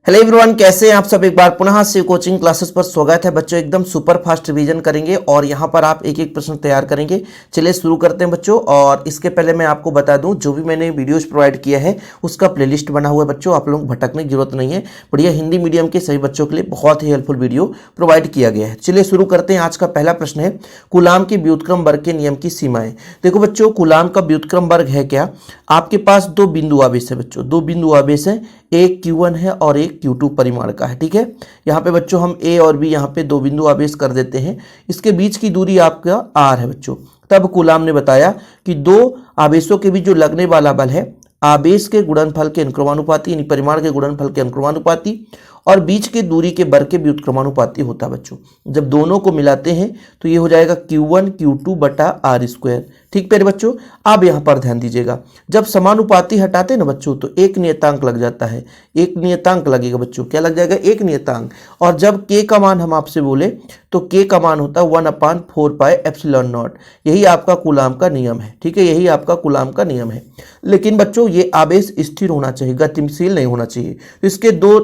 Hello everyone, कैसे हैं आप सब। एक बार पुनः से कोचिंग क्लासेस पर स्वागत है बच्चों। एकदम सुपर फास्ट रिवीजन करेंगे और यहाँ पर आप एक एक प्रश्न तैयार करेंगे। चलिए शुरू करते हैं बच्चों। और इसके पहले मैं आपको बता दूं, जो भी मैंने वीडियोस प्रोवाइड किया है उसका प्लेलिस्ट बना हुआ है बच्चों। आप लोग भटकने की जरूरत नहीं है। बढ़िया हिंदी मीडियम के सभी बच्चों के लिए बहुत ही हेल्पफुल वीडियो प्रोवाइड किया गया है। चलिए शुरू करते हैं। आज का पहला प्रश्न है, कूलाम के व्युत्क्रम वर्ग के नियम की सीमाएं। देखो बच्चों, कूलाम का व्युत्क्रम वर्ग है क्या? आपके पास दो बिंदु आवेश है बच्चों, दो बिंदु आवेश है, एक Q1 है और एक Q2 परिमाण का है। ठीक है, यहाँ पे बच्चों हम A और B यहाँ पे दो बिंदु आवेश कर देते हैं। इसके बीच की दूरी आपका R है बच्चों। तब कूलाम ने बताया कि दो आवेशों के बीच जो लगने वाला बल है आवेश के गुणनफल के अनुक्रमानुपाती, यानी परिमाण के गुणनफल के अनुक्रमानुपाती और बीच के दूरी के वर्ग के व्युत्क्रमानुपाती होता है बच्चों। जब दोनों को मिलाते हैं तो ये हो जाएगा Q1 Q2 बटा R स्क्वायर। ठीक प्यारे बच्चों, अब यहाँ पर ध्यान दीजिएगा, जब समानुपाती हटाते हैं ना बच्चों तो एक नियतांक लग जाता है। एक नियतांक लगेगा बच्चों, क्या लग जाएगा? एक नियतांक। और जब K का मान हम आपसे बोले तो K का मान होता है 1/4 पाई एप्सिलॉन नॉट। यही आपका कूलाम का नियम है। ठीक है, यही आपका कूलाम का नियम है। लेकिन बच्चों ये आवेश स्थिर होना चाहिए, गतिशील नहीं होना चाहिए। इसके दो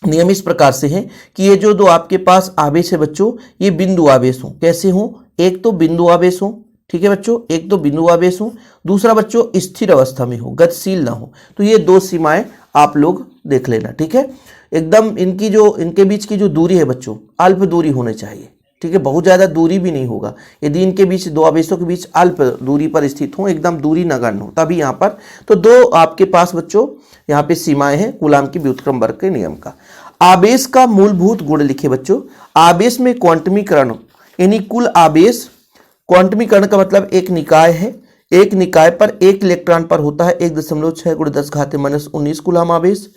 नियम इस प्रकार से हैं कि ये जो दो आपके पास आवेश है बच्चों, ये बिंदु आवेश हो। कैसे हो? एक तो बिंदु आवेश हो, ठीक है बच्चों, एक तो बिंदु आवेश हो, दूसरा बच्चों स्थिर अवस्था में हो, गतिशील ना हो। तो ये दो सीमाएं आप लोग देख लेना। ठीक है, एकदम इनके बीच की जो दूरी है बच्चों, अल्प दूरी होनी चाहिए। ठीक है, बहुत ज़्यादा दूरी भी नहीं होगा। यदि इनके बीच दो आवेशों के बीच अल्प दूरी पर स्थित हो, एकदम दूरी नगण्य हो, तभी यहाँ पर तो दो आपके पास बच्चों यहाँ पे सीमाएं हैं कूलाम की व्युत्क्रम वर्ग के नियम का। आवेश का मूलभूत गुण लिखे बच्चों। आवेश में क्वांटमीकरण यानी कुल आवेश, क्वांटमीकरण का मतलब एक निकाय है, एक निकाय पर एक इलेक्ट्रॉन पर होता है 1.6 × 10⁻⁻19 कूलाम आवेश।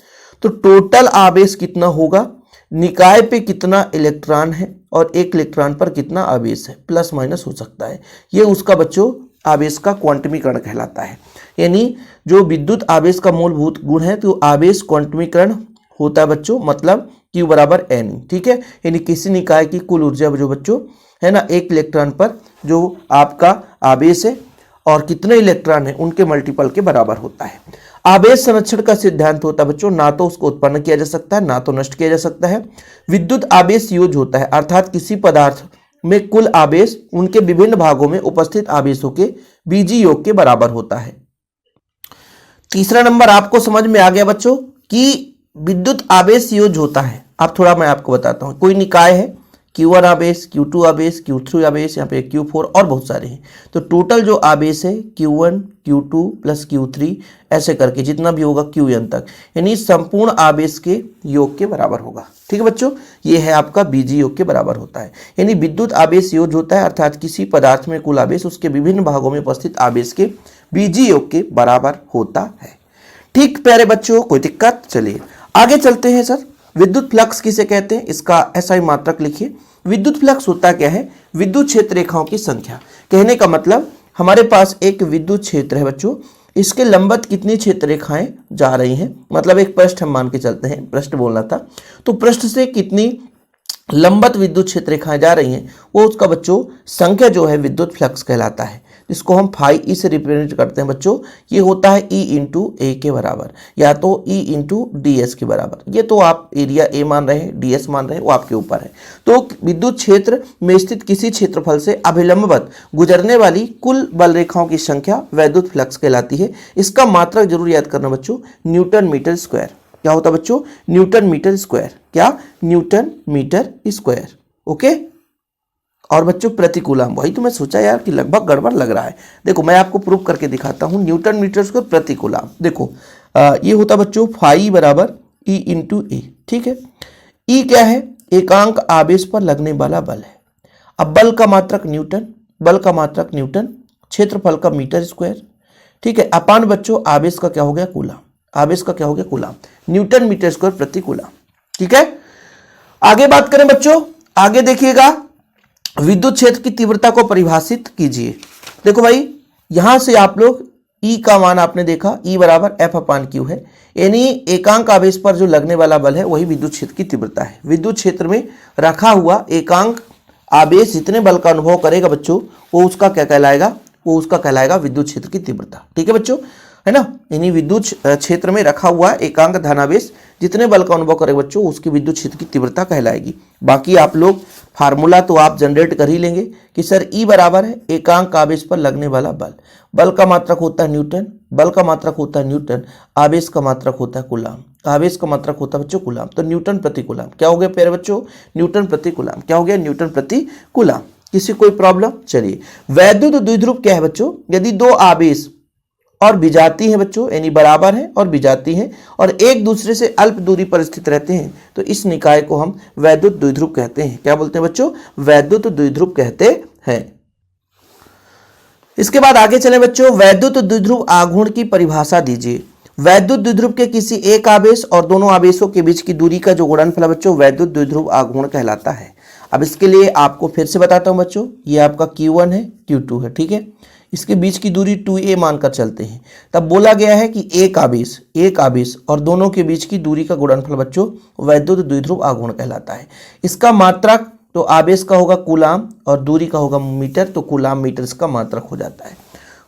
तो टोटल आवेश कितना होगा? निकाय पे कितना इलेक्ट्रॉन है और एक इलेक्ट्रॉन पर कितना आवेश है, प्लस माइनस हो सकता है। ये उसका बच्चों आवेश का क्वांटमीकरण कहलाता है। यानी जो विद्युत आवेश का मूलभूत गुण है तो आवेश क्वांटमीकरण होता है बच्चों, मतलब Q बराबर N। ठीक है, यानी किसी निकाय की कुल ऊर्जा जो बच्चों है ना, एक इलेक्ट्रॉन पर जो आपका आवेश है और कितने इलेक्ट्रॉन है उनके मल्टीपल के बराबर होता है। आवेश संरक्षण का सिद्धांत होता है बच्चों, ना तो उसको उत्पन्न किया जा सकता है ना तो नष्ट किया जा सकता है। विद्युत आवेश योज होता है, अर्थात किसी पदार्थ में कुल आवेश उनके विभिन्न भागों में उपस्थित आवेशों के बीजीय योग के बराबर होता है। तीसरा नंबर आपको समझ में आ गया बच्चों कि विद्युत आवेश योज होता है। अब थोड़ा मैं आपको बताता हूं। कोई निकाय है, Q1 आवेश, Q2 आवेश, Q3 आवेश, यहाँ पे Q4 और बहुत सारे हैं। तो टोटल जो आवेश है Q1 Q2 प्लस Q3 ऐसे करके जितना भी होगा Qn तक, यानी संपूर्ण आवेश के योग के बराबर होगा। ठीक है बच्चों, ये है आपका बीजीय योग के बराबर होता है। यानी विद्युत आवेश योज होता है, अर्थात किसी पदार्थ में कुल आवेश उसके विभिन्न भागों में उपस्थित आवेश के बीजीय योग के बराबर होता है। ठीक प्यारे बच्चों, कोई दिक्कत? चलिए आगे चलते हैं। सर विद्युत फ्लक्स किसे कहते हैं, इसका SI मात्रक लिखिए। विद्युत फ्लक्स होता क्या है? विद्युत क्षेत्र रेखाओं की संख्या। कहने का मतलब हमारे पास एक विद्युत क्षेत्र है बच्चों, इसके लंबवत कितनी क्षेत्र रेखाएं जा रही हैं, मतलब एक पृष्ठ हम मान के चलते हैं, पृष्ठ बोलना था, तो पृष्ठ से कितनी लंबवत विद्युत क्षेत्र रेखाएं जा रही हैं वो उसका बच्चों संख्या जो है विद्युत फ्लक्स कहलाता है, जिसको हम फाई ई से रिप्रेजेंट करते हैं बच्चों। ये होता है E × A के बराबर या तो E × DS के बराबर। ये तो आप एरिया A मान रहे हैं, DS मान रहे हैं, वो आपके ऊपर है। तो विद्युत क्षेत्र में स्थित किसी क्षेत्रफल से अभिलंबवत गुजरने वाली कुल बल रेखाओं की संख्या विद्युत फ्लक्स कहलाती है। इसका मात्रक जरूर याद करना बच्चों, न्यूटन मीटर स्क्वायर। क्या होता है बच्चों? Newton metre square. क्या? Newton metre square. ओके। और बच्चों प्रति कूलाम, वही तो मैं सोचा यार कि लगभग गड़बड़ लग रहा है। देखो मैं आपको प्रूव करके दिखाता हूं। न्यूटन मीटर स्क्वायर प्रति कूलाम, देखो ये होता बच्चों फाई बराबर E × A। ठीक है, E क्या है? एकांक आवेश पर लगने वाला बल है। अब बल का मात्रक न्यूटन, बल का मात्रक न्यूटन, क्षेत्रफल का मीटर स्क्वायर। ठीक है, अपान बच्चों आवेश का क्या हो गया? कूलाम। आवेश का क्या हो गया? कूलाम। न्यूटन मीटर स्क्वायर प्रति कूलाम। ठीक है, आगे बात करें बच्चों। आगे देखिएगा, विद्युत क्षेत्र की तीव्रता को परिभाषित कीजिए। देखो भाई, यहां से आप लोग E का मान आपने देखा, E बराबर F/Q है, यानी एकांक आवेश पर जो लगने वाला बल है वही विद्युत क्षेत्र की तीव्रता है। विद्युत क्षेत्र में रखा हुआ एकांक आवेश जितने बल का अनुभव करेगा बच्चों, वो उसका क्या कहलाएगा? वो उसका कहलाएगा विद्युत क्षेत्र की तीव्रता। ठीक है बच्चों, है ना। यानी विद्युत क्षेत्र में रखा हुआ एकांक धनावेश जितने बल का अनुभव करेगा बच्चों उसकी विद्युत क्षेत्र की तीव्रता कहलाएगी। बाकी आप लोग फार्मूला तो आप जनरेट कर ही लेंगे कि सर E बराबर है एकांक आवेश पर लगने वाला बल। बल का मात्रक होता है न्यूटन, बल का मात्रक होता है न्यूटन, आवेश का मात्रक होता है कूलाम, आवेश का मात्रक होता है बच्चों कूलाम। तो न्यूटन प्रति कूलाम क्या हो गया प्यारे बच्चों, न्यूटन प्रति कूलाम क्या हो गया, न्यूटन प्रति कूलाम। किसी कोई प्रॉब्लम? चलिए, वैद्युत द्विध्रुव क्या है बच्चों, यदि दो आवेश और विजाती हैं बच्चों, यानी बराबर हैं और विजाती हैं और एक दूसरे से अल्प दूरी पर स्थित रहते हैं, तो इस निकाय को हम वैद्युत द्विध्रुव कहते हैं। क्या बोलते हैं बच्चों? वैद्युत द्विध्रुव कहते हैं। इसके बाद आगे चले बच्चों, वैद्युत द्विध्रुव आघूर्ण की परिभाषा दीजिए। वैद्युत द्विध्रुव के किसी एक आवेश और दोनों आवेशों के बीच की दूरी का जो गुणनफल है बच्चों वैद्युत द्विध्रुव आघूर्ण कहलाता है। अब इसके लिए आपको फिर से बताता हूं बच्चों, ये आपका Q1 है, Q2 है, ठीक है। इसके बीच की दूरी 2a मानकर चलते हैं। तब बोला गया है कि एक आवेश और दोनों के बीच की दूरी का गुणनफल बच्चों वैद्युत द्विध्रुव आघूर्ण कहलाता है। इसका मात्रक तो आवेश का होगा कूलाम और दूरी का होगा मीटर, तो कूलाम मीटर इसका मात्रक हो जाता है,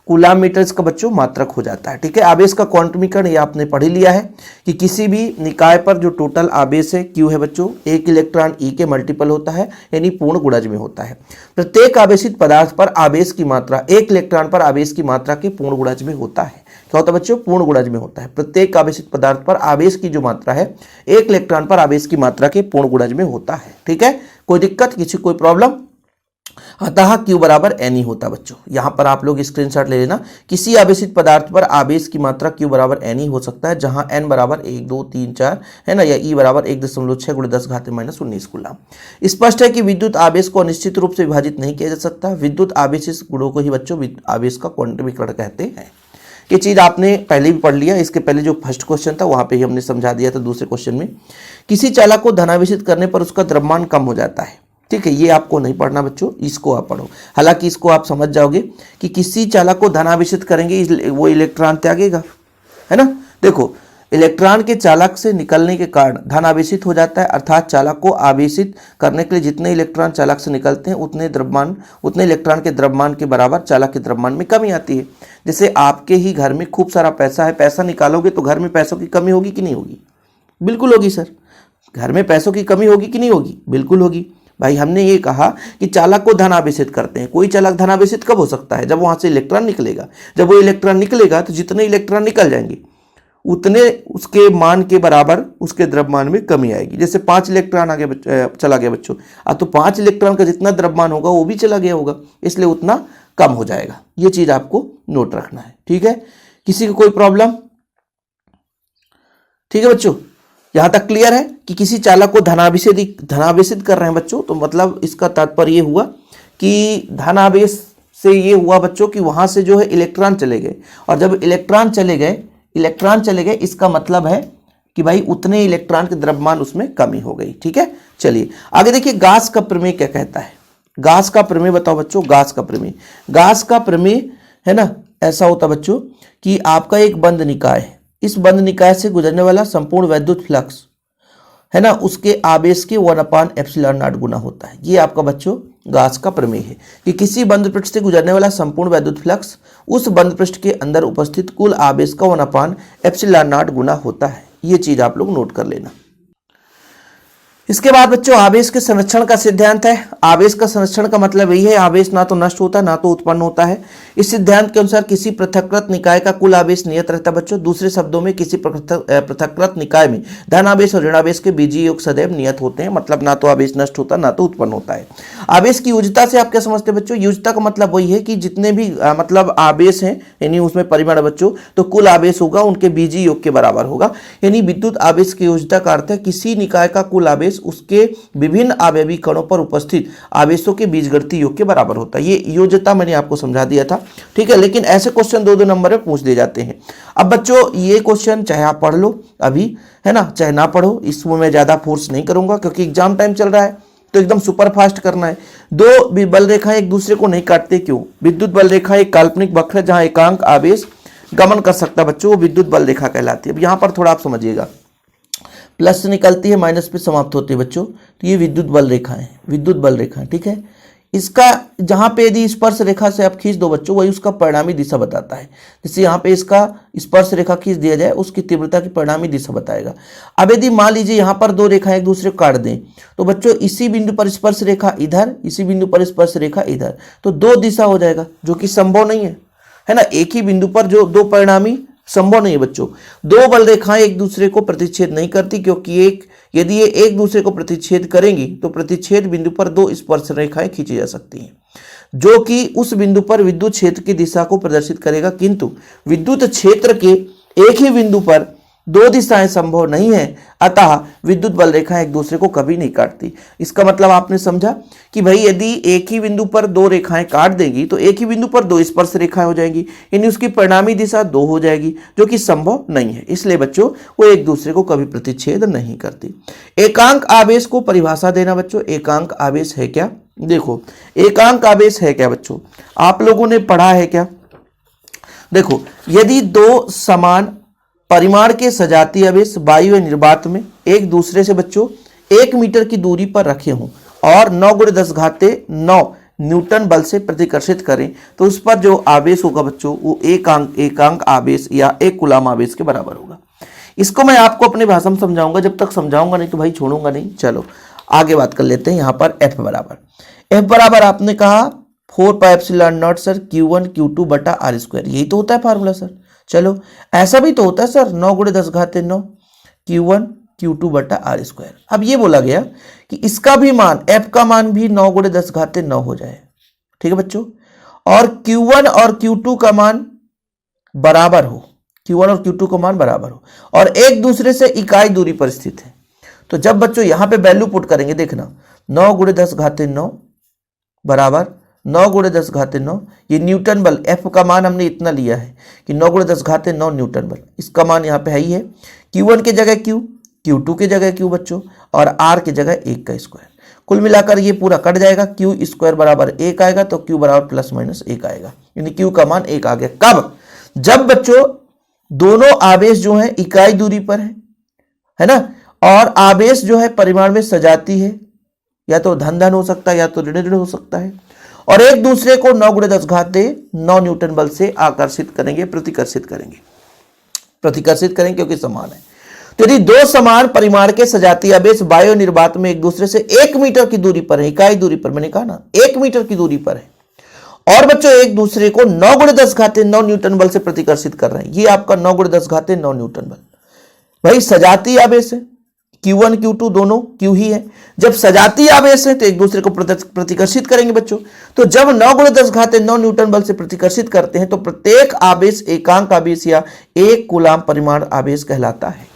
कूलाम मीटर इसका बच्चों मात्रक हो जाता है, ठीक है। आवेश का क्वांटमीकरण ये आपने पढ़ ही लिया है कि किसी भी निकाय पर जो टोटल आवेश है Q है बच्चों, एक इलेक्ट्रॉन E के मल्टीपल होता है, यानी पूर्ण गुणज में होता है। प्रत्येक आवेशित पदार्थ पर आवेश की मात्रा एक इलेक्ट्रॉन पर आवेश की मात्रा के पूर्ण गुणज में होता है। क्या होता है बच्चों? पूर्ण गुणज में होता है। प्रत्येक आवेशित पदार्थ पर आवेश की जो मात्रा है एक इलेक्ट्रॉन पर आवेश की मात्रा के पूर्ण गुणज में होता है, ठीक है। कोई दिक्कत, किसी कोई प्रॉब्लम? अतः Q बराबर N ही होता बच्चों। यहां पर आप लोग स्क्रीनशॉट ले लेना, किसी आवेशित पदार्थ पर आवेश की मात्रा Q बराबर N ही हो सकता है, जहां N बराबर 1 2 3 4 है ना, या E बराबर 1.6 × 10⁻⁻19 कूलाम। स्पष्ट है कि विद्युत आवेश को अनिश्चित रूप से विभाजित नहीं किया जा सकता। विद्युत आवेश इस गुणों को ही बच्चों आवेश का क्वांटमीकरण कहते हैं। ये चीज आपने पहले भी पढ़ लिया, इसके पहले जो फर्स्ट क्वेश्चन था वहां पे ही हमने समझा दिया था। दूसरे क्वेश्चन में किसी चालक को धनावेशित करने पर उसका द्रव्यमान कम हो जाता है, ठीक है। ये आपको नहीं पढ़ना बच्चों, इसको आप पढ़ो। हालांकि इसको आप समझ जाओगे कि किसी चालक को धनावेशित करेंगे वो इलेक्ट्रॉन त्यागेगा, है ना। देखो, इलेक्ट्रॉन के चालक से निकलने के कारण धन आवेशित हो जाता है, अर्थात चालक को आवेशित करने के लिए जितने इलेक्ट्रॉन चालक से निकलते हैं उतने इलेक्ट्रॉन के द्रव्यमान के बराबर चालक के द्रव्यमान में कमी आती है। जैसे आपके ही घर में खूब सारा पैसा है, पैसा निकालोगे तो घर में पैसों की कमी होगी कि नहीं होगी? बिल्कुल होगी सर। घर में पैसों की कमी होगी कि नहीं होगी? बिल्कुल होगी। भाई हमने ये कहा कि चालक को धन आवेशित करते हैं। कोई चालक धन आवेशित कब हो सकता है? जब वहां से इलेक्ट्रॉन निकलेगा। जब वो इलेक्ट्रॉन निकलेगा तो जितने इलेक्ट्रॉन निकल जाएंगे उतने उसके मान के बराबर उसके द्रव्यमान में कमी आएगी। जैसे 5 इलेक्ट्रॉन आगे चला गया बच्चों, तो 5 इलेक्ट्रॉन का जितना द्रव्यमान होगा वो भी चला गया होगा, इसलिए उतना कम हो जाएगा। ये चीज आपको नोट रखना है, ठीक है। किसी को कोई प्रॉब्लम? ठीक है बच्चों, यहां तक क्लियर है कि किसी चालक को धनावेशित कर रहे हैं बच्चों, तो मतलब इसका तात्पर्य ये हुआ कि धनावेश से ये हुआ बच्चों कि वहां से जो है इलेक्ट्रॉन चले गए, और जब इलेक्ट्रॉन चले गए इसका मतलब है कि भाई उतने इलेक्ट्रॉन के द्रव्यमान उसमें कमी हो गई, ठीक है। चलिए आगे देखिए, गास का प्रमेय क्या कहता है। गास का प्रमेय बताओ बच्चों। गास का प्रमेय है ना, ऐसा होता बच्चों कि आपका एक बंद निकाय है, इस बंद निकाय से गुजरने वाला संपूर्ण वैद्युत फ्लक्स है ना, उसके आवेश के 1/ε0 गुना होता है। ये आपका बच्चों गास का प्रमेय है कि किसी बंद पृष्ठ से गुजरने वाला संपूर्ण वैद्युत फ्लक्स उस बंद पृष्ठ के अंदर उपस्थित कुल आवेश का 1/ε0 गुना होता है। ये चीज आप लोग नोट कर लेना। इसके बाद बच्चों आवेश के संरक्षण का सिद्धांत है। आवेश का संरक्षण का मतलब यही है, आवेश ना तो नष्ट होता ना तो उत्पन्न होता है। इस सिद्धांत के अनुसार किसी पृथकृत निकाय का कुल आवेश नियत रहता है बच्चों। दूसरे शब्दों में किसी पृथकृत निकाय में धन आवेश और ऋण आवेश के बीजीय योग सदैव नियत होते हैं, मतलब ना तो आवेश नष्ट होता ना तो उत्पन्न होता है। आवेश की योज्यता से आप क्या समझते हैं बच्चों? योज्यता का मतलब वही है कि जितने भी मतलब आवेश हैं, यानी उसमें परिमाण बच्चों, तो कुल आवेश होगा उनके बीजीय योग के बराबर होगा। यानी विद्युत आवेश की योज्यता का अर्थ है किसी निकाय का कुल आवेश उसके विभिन्न आवेवी कणों पर उपस्थित आवेशों के बीजगणितीय योग के बराबर होता है। ये योज्यता मैंने आपको समझा दिया था, ठीक है। लेकिन ऐसे क्वेश्चन 2-2 नंबर में पूछ दिए जाते हैं। अब बच्चों ये क्वेश्चन चाहे आप पढ़ लो अभी, है ना, चाहे ना पढ़ो, इसमें मैं ज्यादा फोर्स नहीं करूंगा क्योंकि एग्जाम टाइम चल रहा है, तो एकदम सुपर फास्ट करना है। दो बल रेखाएं एक दूसरे को नहीं काटते, क्यों? विद्युत बल रेखा एक काल्पनिक वक्र है जहां एकांक आवेश गमन कर सकता है बच्चों, वो विद्युत बल रेखा कहलाती है। अब यहां पर थोड़ा आप समझिएगा, प्लस से निकलती है माइनस पे समाप्त होती है बच्चों, तो ये विद्युत बल रेखा है, ठीक है। इसका जहां पे यदि स्पर्श रेखा से आप खींच दो बच्चों, वही उसका परिणामी दिशा बताता है। जैसे यहाँ पे इसका स्पर्श रेखा खींच दिया जाए, उसकी तीव्रता की परिणामी दिशा बताएगा। अब यदि मान लीजिए यहाँ पर दो रेखाएं एक दूसरे को काट दें, तो बच्चों इसी बिंदु पर स्पर्श रेखा इधर, इसी बिंदु पर स्पर्श रेखा इधर, तो दो दिशा हो जाएगा, जो कि संभव नहीं है ना। एक ही बिंदु पर जो दो परिणामी संभव नहीं है बच्चों। दो बल रेखाएं एक दूसरे को प्रतिच्छेद नहीं करती, क्योंकि यदि ये एक दूसरे को प्रतिच्छेद करेंगी तो प्रतिच्छेद बिंदु पर दो स्पर्श रेखाएं खींची जा सकती हैं, जो कि उस बिंदु पर विद्युत क्षेत्र की दिशा को प्रदर्शित करेगा। किंतु विद्युत क्षेत्र के एक ही बिंदु पर दो दिशाएं संभव नहीं है, अतः विद्युत बल रेखाएं एक दूसरे को कभी नहीं काटती। इसका मतलब आपने समझा कि भाई यदि एक ही बिंदु पर दो रेखाएं काट देगी तो एक ही बिंदु पर दो स्पर्श रेखाएं हो जाएंगी, यानी उसकी परिणामी दिशा दो हो जाएगी, जो कि संभव नहीं है। इसलिए बच्चों वो एक दूसरे को कभी प्रतिच्छेद नहीं करती। एकांक आवेश को परिभाषा देना बच्चों। एकांक आवेश है क्या? देखो एकांक आवेश है क्या बच्चों, आप लोगों ने पढ़ा है क्या? देखो यदि दो समान परिमाण के सजातीय आवेश वायु निर्वात में एक दूसरे से बच्चों 1 मीटर की दूरी पर रखे हों और 9 × 10⁻9 न्यूटन बल से प्रतिकर्षित करें, तो उस पर जो आवेश होगा बच्चों वो एकांक आवेश या एक कूलाम आवेश के बराबर होगा। इसको मैं आपको अपनी भाषा में समझाऊंगा, जब तक समझाऊंगा नहीं तो भाई छोड़ूंगा नहीं। चलो आगे बात कर लेते हैं। यहाँ पर एफ बराबर आपने कहा 4πε0 सर Q1 Q2 बटा r², यही तो होता है फार्मूला सर। चलो ऐसा भी तो होता है सर 9 × 10⁻9 Q1 Q2 बटा r²। अब ये बोला गया कि इसका भी मान f का मान भी 9 × 10⁻9 हो जाए, ठीक है बच्चों, और Q1 और Q2 का मान बराबर हो, Q1 और Q2 का मान बराबर हो और एक दूसरे से इकाई दूरी पर स्थित है। तो जब बच्चों यहां पे वैल्यू पुट करेंगे, देखना 9 × 10⁻9 बराबर 9 × 10⁻9, ये न्यूटन बल, F का मान हमने इतना लिया है कि 9 × 10⁻9 न्यूटन बल, इसका मान यहाँ पे है ही है। Q1 की जगह Q, Q2 की जगह Q बच्चों, और R की जगह 1 का स्क्वायर। कुल मिलाकर ये पूरा कट जाएगा, Q² बराबर 1 आएगा, तो Q बराबर ±1 आएगा, यानी Q का मान 1 आ गया। कब? जब बच्चों दोनों आवेश जो है इकाई दूरी पर है ना, और आवेश जो है परिमाण में सजाती है, या तो धन हो सकता है या तो ऋण हो सकता है, और एक दूसरे को 9 × 10⁻9 न्यूटन बल से आकर्षित करेंगे, प्रतिकर्षित करेंगे क्योंकि समान है। तो यदि दो समान परिमाण के सजातीय आवेश वायु निर्वात में एक दूसरे से 1 मीटर की दूरी पर है, इकाई दूरी पर, मैंने कहा ना 1 मीटर की दूरी पर है, और बच्चों एक दूसरे को 9 × 10⁻9 न्यूटन बल से प्रतिकर्षित कर रहे हैं, ये आपका 9 × 10⁻9 न्यूटन बल भाई सजातीय आवेश है। Q1 Q2 दोनों Q ही है। जब सजातीय आवेश है तो एक दूसरे को प्रतिकर्षित करेंगे बच्चों। तो जब 9 × 10⁻9 न्यूटन बल से प्रतिकर्षित करते हैं तो प्रत्येक आवेश एकांक आवेश या एक कूलाम परिमाण आवेश कहलाता है,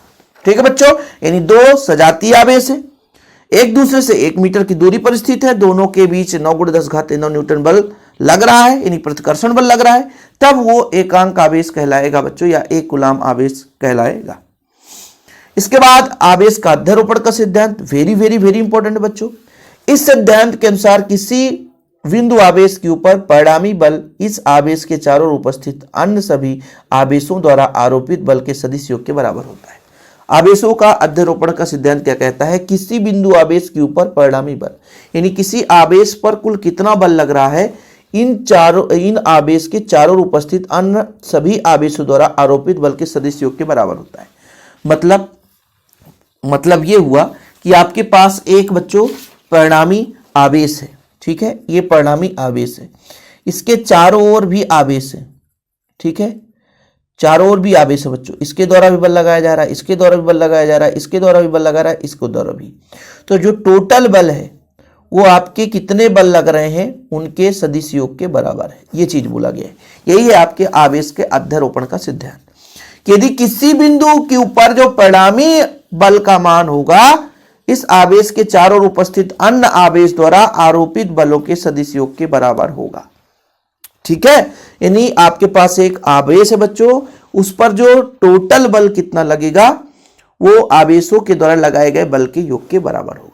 ठीक है बच्चों। यानी दो सजातीय आवेश है, एक दूसरे से 1 मीटर की दूरी पर स्थित है, दोनों के बीच 9 × 10⁻9 न्यूटन बल लग रहा है, यानी प्रतिकर्षण बल लग रहा है, तब वो एकांक आवेश कहलाएगा बच्चों, या एक कूलाम आवेश कहलाएगा। इसके बाद आवेश का अध्यारोपण का सिद्धांत, वेरी वेरी वेरी इंपॉर्टेंट बच्चों। इस सिद्धांत के अनुसार किसी बिंदु आवेश के ऊपर परिणामी बल इस आवेश के चारों ओर उपस्थित अन्य सभी आवेशों द्वारा आरोपित बल के सदिश योग के बराबर होता है। आवेशों का अध्यारोपण का सिद्धांत क्या कहता है? किसी बिंदु आवेश के ऊपर परिणामी बल, यानी किसी आवेश पर कुल कितना बल लग रहा है, इन आवेश के चारों ओर उपस्थित अन्य सभी आवेशों द्वारा आरोपित बल के सदिश योग के बराबर होता है। मतलब ये हुआ कि आपके पास एक बच्चों परिणामी आवेश है, ठीक है, ये परिणामी आवेश है, इसके चारों ओर भी आवेश है, ठीक है, चारों ओर भी आवेश है बच्चों, इसके द्वारा भी बल लगाया जा रहा है, इसके द्वारा भी बल लगाया जा रहा है, इसके द्वारा भी बल लगा रहा है, इसके द्वारा भी। तो जो टोटल बल है वो आपके कितने बल लग रहे हैं, उनके सदिश योग के बराबर है, ये चीज बोला गया है। यही है आपके आवेश के अध्यारोपण का सिद्धांत। यदि किसी बिंदु के ऊपर जो परिणामी बल का मान होगा इस आवेश के चारों ओर उपस्थित अन्य आवेश द्वारा आरोपित बलों के सदिश योग के बराबर होगा, ठीक है। यानी आपके पास एक आवेश है बच्चों, उस पर जो टोटल बल कितना लगेगा वो आवेशों के द्वारा लगाए गए बल के योग के बराबर होगा।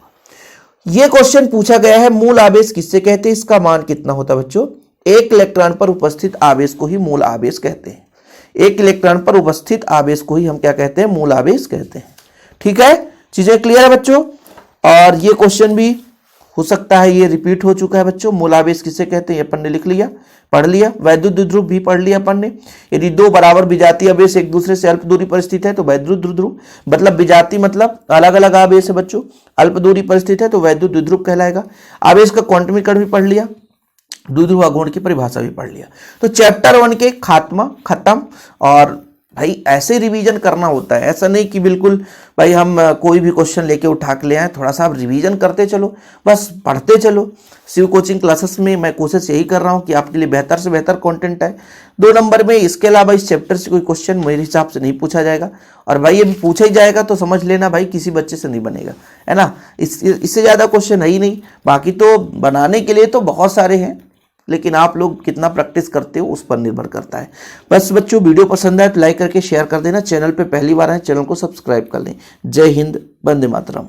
यह क्वेश्चन पूछा गया है, मूल आवेश किससे कहते हैं, इसका मान कितना होता है बच्चों? 1 इलेक्ट्रॉन पर उपस्थित आवेश को ही मूल आवेश कहते हैं। 1 इलेक्ट्रॉन पर उपस्थित आवेश को ही हम क्या कहते हैं? मूल आवेश कहते हैं, ठीक है। चीजें क्लियर है बच्चों। और ये क्वेश्चन भी हो सकता है ये रिपीट हो चुका है बच्चों। मूलावेश किसे कहते हैं अपन ने लिख लिया, पढ़ लिया। वैद्युत द्विध्रुव भी पढ़ लिया अपन ने। यदि दो बराबर विजातीय आवेश एक दूसरे से अल्प दूरी पर स्थित है तो वैद्युत द्विध्रुव, मतलब विजातीय मतलब अलग अलग आवेश है बच्चों, अल्प दूरी पर स्थित है तो वैद्युत द्विध्रुव कहलाएगा। आवेश का क्वांटमीकरण भी पढ़ लिया, द्विध्रुव आघूर्ण की परिभाषा भी पढ़ लिया। तो चैप्टर 1 के खत्म। और भाई ऐसे रिवीजन करना होता है, ऐसा नहीं कि बिल्कुल भाई हम कोई भी क्वेश्चन लेके उठा के ले आए। थोड़ा सा आप रिवीजन करते चलो, बस पढ़ते चलो। शिव कोचिंग क्लासेस में मैं कोशिश यही कर रहा हूँ कि आपके लिए बेहतर से बेहतर कंटेंट है। 2 नंबर में इसके अलावा इस चैप्टर से कोई क्वेश्चन मेरे हिसाब से नहीं पूछा जाएगा, और भाई ये पूछा ही जाएगा तो समझ लेना भाई किसी बच्चे से नहीं बनेगा, है ना। इससे ज़्यादा क्वेश्चन है ही नहीं। बाकी तो बनाने के लिए तो बहुत सारे हैं, लेकिन आप लोग कितना प्रैक्टिस करते हो उस पर निर्भर करता है। बस बच्चों, वीडियो पसंद आए तो लाइक करके शेयर कर देना। चैनल पे पहली बार है, चैनल को सब्सक्राइब कर लें। जय हिंद, वंदे मातरम।